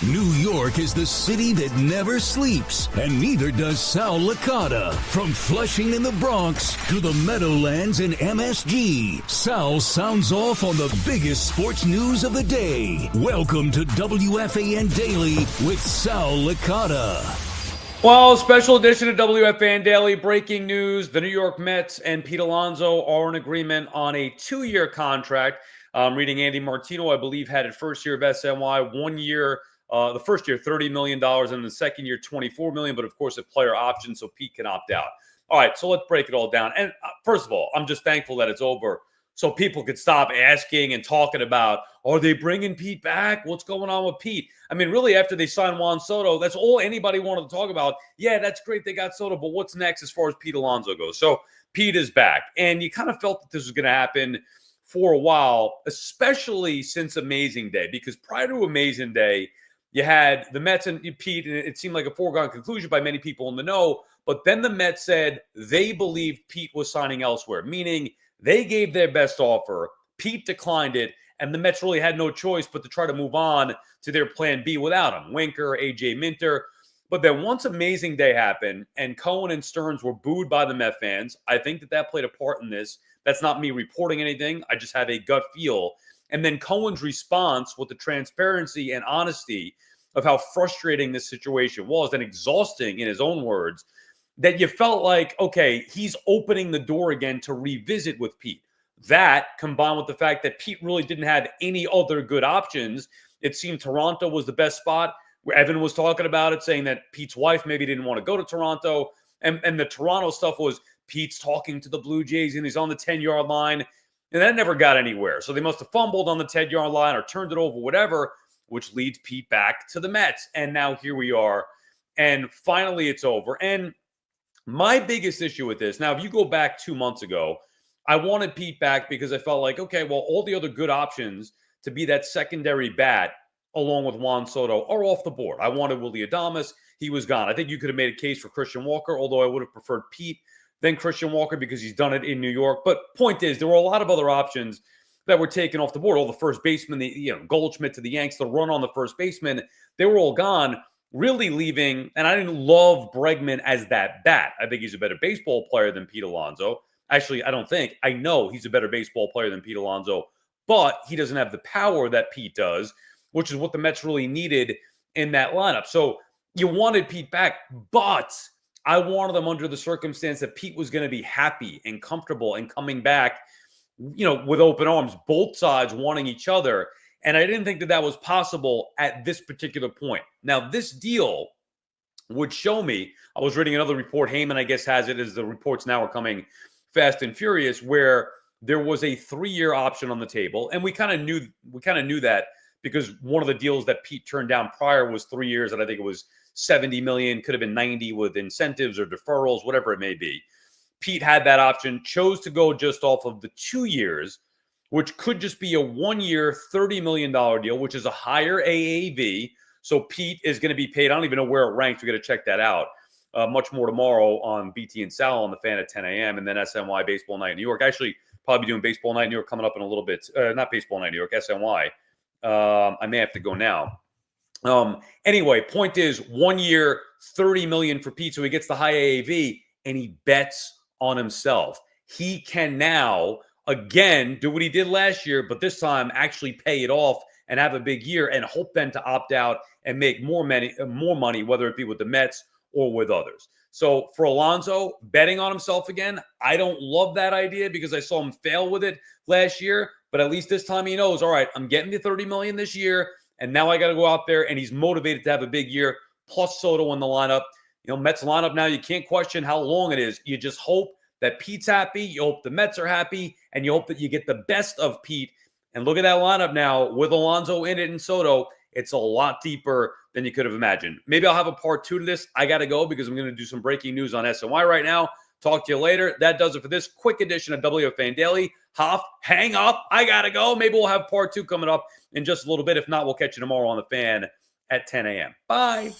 New York is the city that never sleeps, and neither does Sal Licata. From Flushing in the Bronx to the Meadowlands in MSG, Sal sounds off on the biggest sports news of the day. Welcome to WFAN Daily with Sal Licata. Well, special edition of WFAN Daily. Breaking news. The New York Mets and Pete Alonso are in agreement on a 2-year contract. Reading Andy Martino, I believe, had it first year of SNY, 1 year. The first year, $30 million, and the second year, $24 million, but of course, a player option, so Pete can opt out. All right, so let's break it all down. And first of all, I'm just thankful that it's over so people could stop asking and talking about, are they bringing Pete back? What's going on with Pete? I mean, really, after they signed Juan Soto, that's all anybody wanted to talk about. Yeah, that's great they got Soto, but what's next as far as Pete Alonso goes? So Pete is back, and you kind of felt that this was going to happen for a while, especially since Amazing Day, because prior to Amazing Day, you had the Mets and Pete, and it seemed like a foregone conclusion by many people in the know. But then the Mets said they believed Pete was signing elsewhere, meaning they gave their best offer. Pete declined it, and the Mets really had no choice but to try to move on to their plan B without him, Winker, A.J. Minter. But then once Amazing Day happened and Cohen and Stearns were booed by the Met fans, I think that played a part in this. That's not me reporting anything. I just have a gut feel. And then Cohen's response with the transparency and honesty of how frustrating this situation was and exhausting in his own words, that you felt like, okay, he's opening the door again to revisit with Pete. That combined with the fact that Pete really didn't have any other good options. It seemed Toronto was the best spot. Evan was talking about it, saying that Pete's wife maybe didn't want to go to Toronto. And the Toronto stuff was Pete's talking to the Blue Jays and he's on the 10-yard line. And that never got anywhere. So they must have fumbled on the 10-yard line or turned it over, whatever, which leads Pete back to the Mets. And now here we are. And finally, it's over. And my biggest issue with this, now, if you go back 2 months ago, I wanted Pete back because I felt like, okay, well, all the other good options to be that secondary bat along with Juan Soto are off the board. I wanted Willy Adames. He was gone. I think you could have made a case for Christian Walker, although I would have preferred Pete than Christian Walker because he's done it in New York. But point is, there were a lot of other options that were taken off the board. All the first basemen, Goldschmidt to the Yanks, the run on the first baseman, they were all gone, really leaving. And I didn't love Bregman as that bat. I think he's a better baseball player than Pete Alonso. Actually, I know he's a better baseball player than Pete Alonso, but he doesn't have the power that Pete does, which is what the Mets really needed in that lineup. So you wanted Pete back, but I wanted them under the circumstance that Pete was going to be happy and comfortable and coming back, with open arms, both sides wanting each other. And I didn't think that was possible at this particular point. Now, this deal would show me, I was reading another report, Heyman, I guess, has it, as the reports now are coming fast and furious, where there was a 3-year option on the table. And we kind of knew that because one of the deals that Pete turned down prior was 3 years, and I think it was $70 million, could have been 90 with incentives or deferrals, whatever it may be. Pete had that option, chose to go just off of the 2 years, which could just be a 1-year, $30 million deal, which is a higher AAV. So Pete is going to be paid. I don't even know where it ranks. We got to check that out. Much more tomorrow on BT and Sal on the Fan at 10 a.m. and then SNY Baseball Night in New York. Actually, probably doing Baseball Night in New York coming up in a little bit. Not Baseball Night in New York, SNY. I may have to go now. Anyway, point is 1 year, $30 million for Pete. So he gets the high AAV and he bets on himself. He can now, again, do what he did last year, but this time actually pay it off and have a big year and hope then to opt out and make more money, whether it be with the Mets or with others. So for Alonso, betting on himself again, I don't love that idea because I saw him fail with it last year, but at least this time he knows, all right, I'm getting the $30 million this year, and now I got to go out there, and he's motivated to have a big year, plus Soto in the lineup. Mets lineup now, you can't question how long it is. You just hope that Pete's happy. You hope the Mets are happy, and you hope that you get the best of Pete. And look at that lineup now with Alonso in it and Soto. It's a lot deeper than you could have imagined. Maybe I'll have a part 2 to this. I got to go because I'm going to do some breaking news on SNY right now. Talk to you later. That does it for this quick edition of WFAN Daily. Hoff, hang up. I got to go. Maybe we'll have part 2 coming up in just a little bit. If not, we'll catch you tomorrow on the Fan at 10 a.m. Bye.